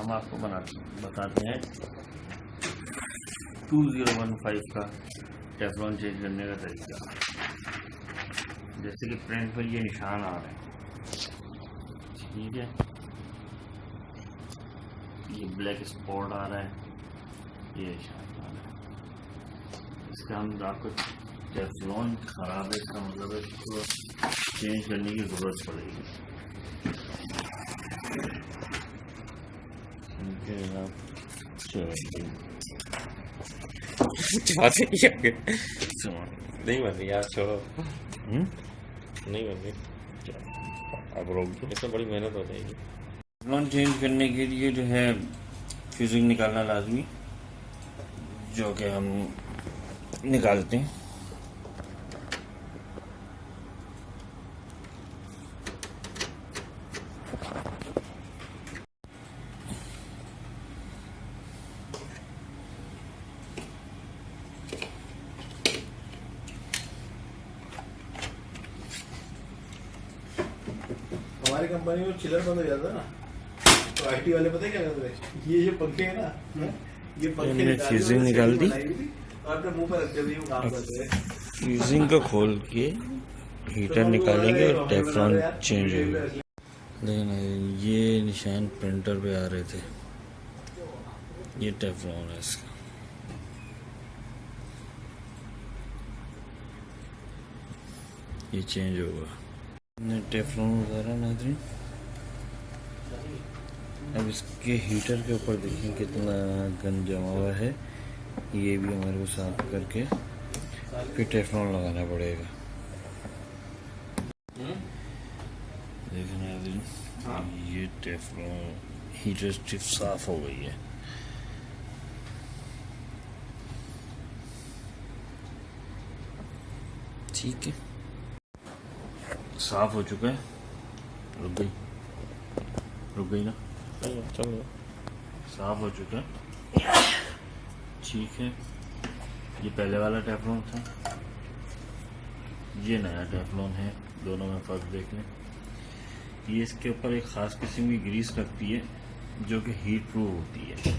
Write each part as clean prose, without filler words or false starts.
हम आपको बताते हैं 2015 का टेफ्लॉन चेंज करने का तरीका। जैसे कि प्रिंट पर ये निशान आ रहे हैं, ठीक है, ये ब्लैक स्पॉट आ रहा है, ये निशान आ रहा है। इसका हम आपको टेफ्लॉन खराब है, इसका मतलब है इसको चेंज करने की ज़रूरत पड़ेगी। नहीं बन रही यार, छोड़ो। नहीं बन रही, अब रोक दो, इसमें बड़ी मेहनत हो जाएगी। टेफ्लॉन चेंज करने के लिए जो है फ्यूजिंग निकालना लाजमी, जो कि हम निकालते हैं। हमारी कंपनी में चिलर बंद हो जाता ना, तो आईटी वाले पता है क्या करते हैं, ये जो पंखे है ना, ये पंखे फ्यूजिंग निकाल दी, अपने मुंह पर रखते हुए काम करते हैं। फ्यूजिंग को खोल के हीटर निकालेंगे और टेफ्लॉन चेंज होगा। लेकिन ये निशान प्रिंटर पे आ रहे थे, ये टेफ्लॉन है इसका। ये चेंज होगा। टेफ्लॉन वगैरह नाज़रीन, अब इसके हीटर के ऊपर देखें कितना गंद जमा हुआ है। ये भी हमारे को साफ करके फिर टेफ्लॉन लगाना पड़ेगा। देखें नाज़रीन, ये टेफ्लॉन हीटर स्ट्रिप साफ हो गई है। ठीक है, साफ हो चुका है। रुक गई ना, चलो, साफ हो चुका है। ठीक है, ये पहले वाला टेफ्लॉन था, ये नया टेफ्लॉन है। दोनों में फर्क देख लें। ये इसके ऊपर एक ख़ास किस्म की ग्रीस लगती है जो कि हीट प्रूफ होती है।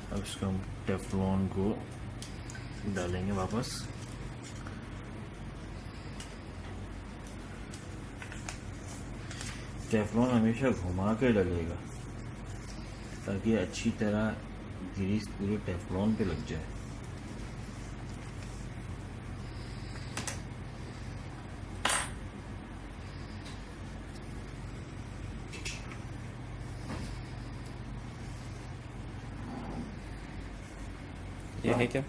अब इसको हम टेफ्लॉन को डालेंगे वापस। टेफ्लॉन हमेशा घुमा के डलेगा ताकि अच्छी तरह ग्रीस पूरे टेफ्लॉन पे लग जाए। ये है क्या?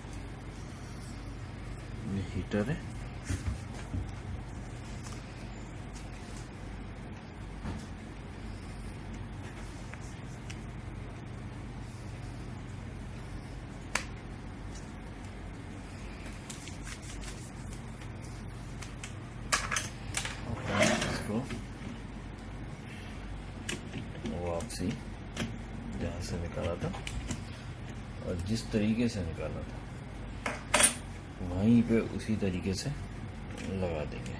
ये हीटर है। इसको वापसी जहाँ से निकाला था और जिस तरीके से निकाला था वहीं पे उसी तरीके से लगा देंगे।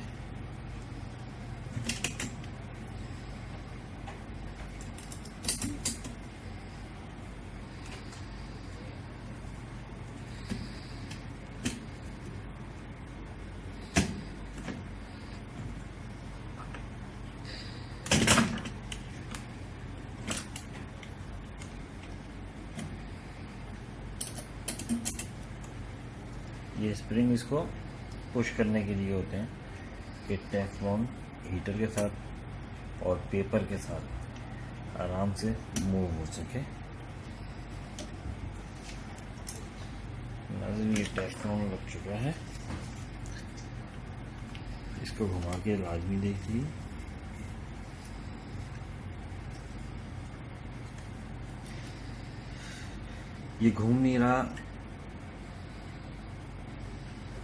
ये स्प्रिंग इसको पुश करने के लिए होते हैं कि टेफ्लॉन हीटर के साथ और पेपर के साथ आराम से मूव हो सके। नाज़रीन, ये टेफ्लॉन लग चुका है, इसको घुमा के लाजमी देख लीजिए। ये घूम नहीं रहा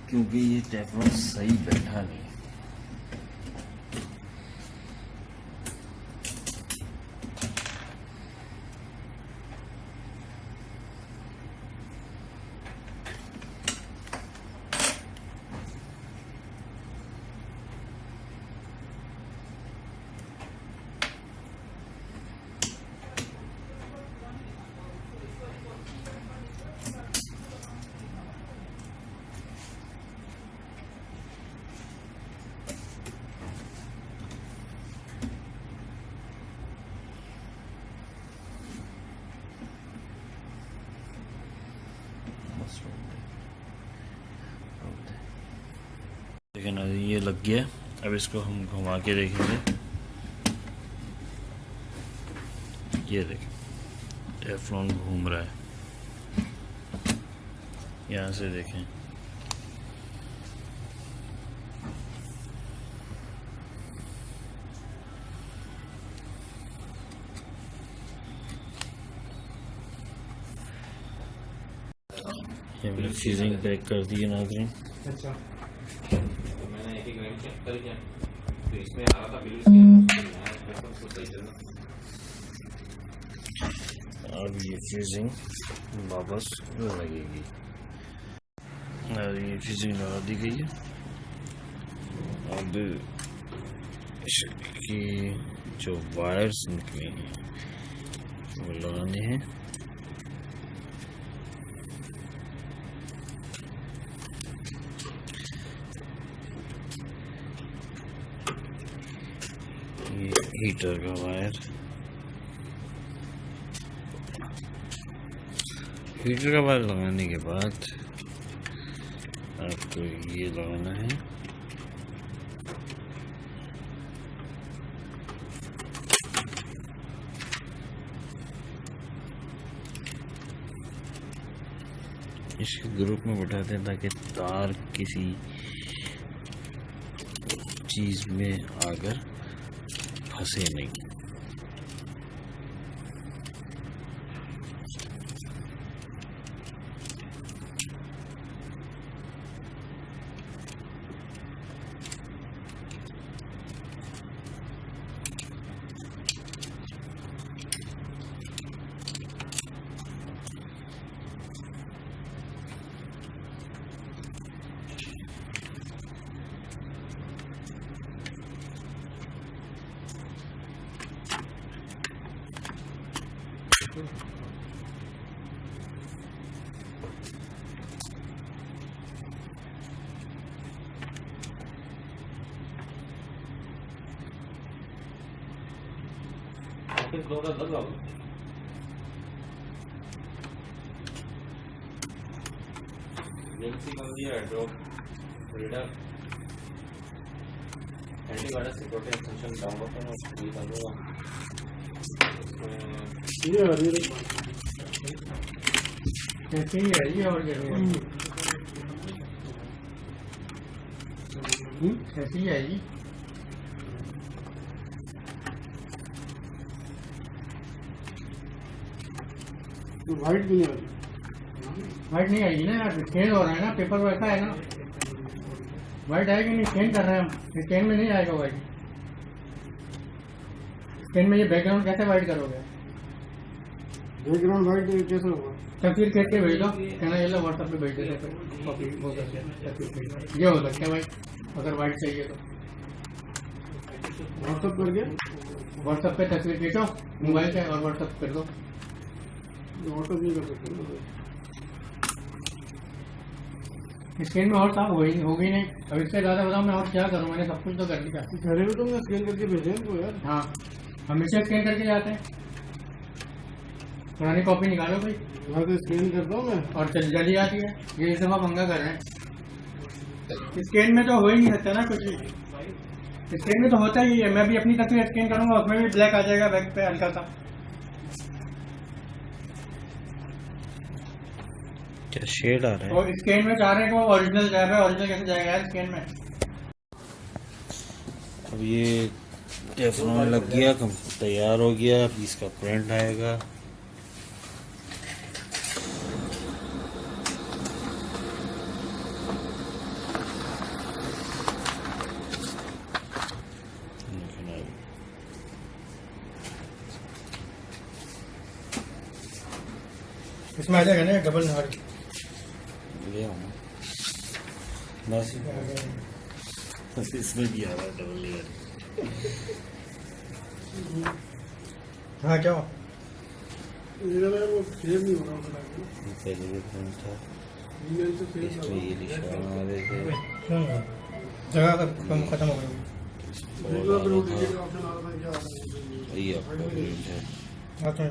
क्योंकि ये टेफ्लॉन सही बैठा नहीं। ये लग गया। अब इसको हम घुमा के देखेंगे। ये देखें टेफ्लॉन घूम रहा है, यहाँ से देखें। ये हमने फ्रीजिंग पैक कर दी है नाज़रीन। अच्छा तो मैंने एक ग्राम चेक कर लिया, तो इसमें आ रहा था बिल्कुल उसको सही करना। अब ये फ्रीजिंग वापस लगेगी। और ये फ्रीजिंग लगा दी गई है। अब इसकी जो वायर्स निकले हैं वो लगाने हैं। ये हीटर का वायर, हीटर का वायर लगाने के बाद आपको ये लगाना है। इसके ग्रुप में बैठाते हैं ताकि तार किसी चीज में आकर फंसे नहीं। थोड़ा लगाओ। एजेंसी का दिया drop reader antivirus security extension download करना, ये कर दूंगा। ये कैसे ही है ये, और कैसी है ये? वाइट भी नहीं आती, वाइट नहीं आएगी ना यार, चेंज हो रहा है ना, पेपर वैसा है ना। वाइट आएगी नहीं, चेंज कर रहे हैं हम, स्कैन में नहीं आएगा वाइट। स्कैन में ये बैकग्राउंड कैसे वाइट करोगे? बैकग्राउंड वाइट कैसे होगा? तस्वीर खींच के भेज दो, कहना ये लो व्हाट्सएप पे भेज देते कॉपी वो करके तस्वीर खींच, ये हो सकता है भाई अगर वाइट चाहिए तो। व्हाट्सएप करके व्हाट्सएप पे तस्वीर खींचो मोबाइल से और व्हाट्सएप कर दो। व्हाट्सएप नहीं कर सकते, स्क्रीन में और साफ हो गई नहीं। अब इससे ज़्यादा बताओ मैं और क्या करूँ, मैंने सब कुछ तो कर दिया। घरे में तुमने स्कैन करके भेजे तो यार। हाँ हमेशा स्कैन करके जाते हैं, पुरानी कॉपी निकालो भाई। वहाँ से स्कैन करता हूँ मैं और जल्दी आती है, ये सब आप पंगा कर रहे हैं। स्कैन में तो हो ही नहीं सकता ना कुछ भी, स्कैन में तो होता ही है। मैं भी अपनी तस्वीर स्कैन करूंगा उसमें भी ब्लैक आ जाएगा बैक पे हल्का सा। क्या शेड आ रहा है? और स्कैन में चाह रहे हैं कि वो ओरिजिनल जाएगा, ओरिजिनल कैसे जाएगा यार स्कैन में? अब ये टेफ्लॉन लग गया, तैयार हो गया। अब इसका प्रिंट आएगा। इसमें आ जाएगा ना डबल नंबर, ले आओ बस इसमें भी आ रहा है डबल लेयर। हाँ क्या वो सेव नहीं हो रहा था, पहले भी प्रिंट था, ईमेल से सेव इसमें ये निशान आ रहे थे, जगह खत्म हो गई। ऑप्शन आ रहा था क्या? ये आपका प्रिंट है। अच्छा